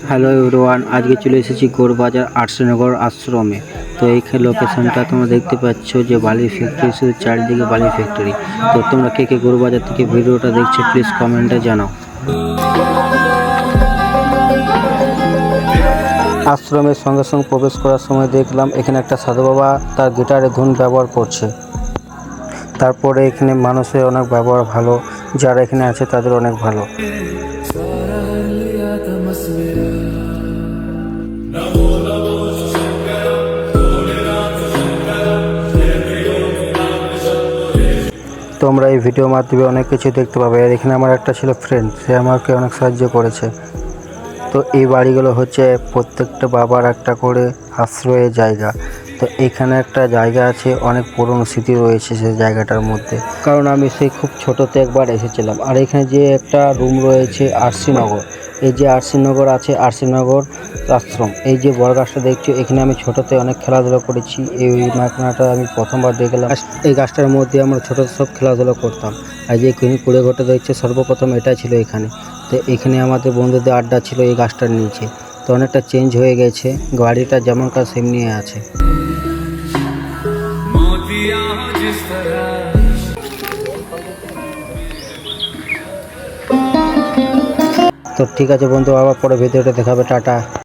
Hello everyone, আজকে চলে এসেছি গৌরবাজার আরসিনগর আশ্রমে। তো এই লোকেশনটা তোমরা দেখতে পাচ্ছ যে বালির ফ্যাক্টরি, শুধু চারিদিকে বালির ফ্যাক্টরি। তো তোমরা কে কে গৌরবাজার থেকে ভিডিওটা দেখছো প্লিজ কমেন্টে জানাও। আশ্রমের সঙ্গে সঙ্গে প্রবেশ করার সময় দেখলাম এখানে একটা সাধু বাবা তার গিটারে ধুন ব্যবহার করছে। তারপরে এখানে মানুষের অনেক ব্যবহার ভালো, যারা এখানে আছে তাদের অনেক ভালো। তোমরা এই ভিডিওর মাধ্যমে অনেক কিছু দেখতে পাবে। আর এখানে আমার একটা ছিল ফ্রেন্ড, সে আমাকে অনেক সাহায্য করেছে। তো এই বাড়িগুলো হচ্ছে প্রত্যেকটা বাবার একটা করে আশ্রয়ের জায়গা। তো এখানে একটা জায়গা আছে, অনেক পুরনো স্মৃতি রয়েছে সেই জায়গাটার মধ্যে, কারণ আমি সেই খুব ছোটোতে একবার এসেছিলাম। আর এখানে যে একটা রুম রয়েছে আরসিনগর, এই যে আরসিনগর আছে, আরসিনগর আশ্রম, এই যে বড় গাছটা দেখছো, এখানে আমি ছোটোতে অনেক খেলাধুলা করেছি। এই মাখনাটা আমি প্রথমবার দেখলাম। এই গাছটার মধ্যে আমরা ছোটো সব খেলাধুলা করতাম। আর যে কুড়ে ঘরটা দেখছে সর্বপ্রথম এটা ছিল এখানে। তো এখানে আমাদের বন্ধুদের আড্ডা ছিল এই গাছটার নিচে। তো অনেকটা চেঞ্জ হয়ে গেছে, গাড়িটা যেমনকার সেমনি আছে। তো ঠিক আছে বন্ধু, আবার পরে ভিডিওটা দেখাবে। টাটা।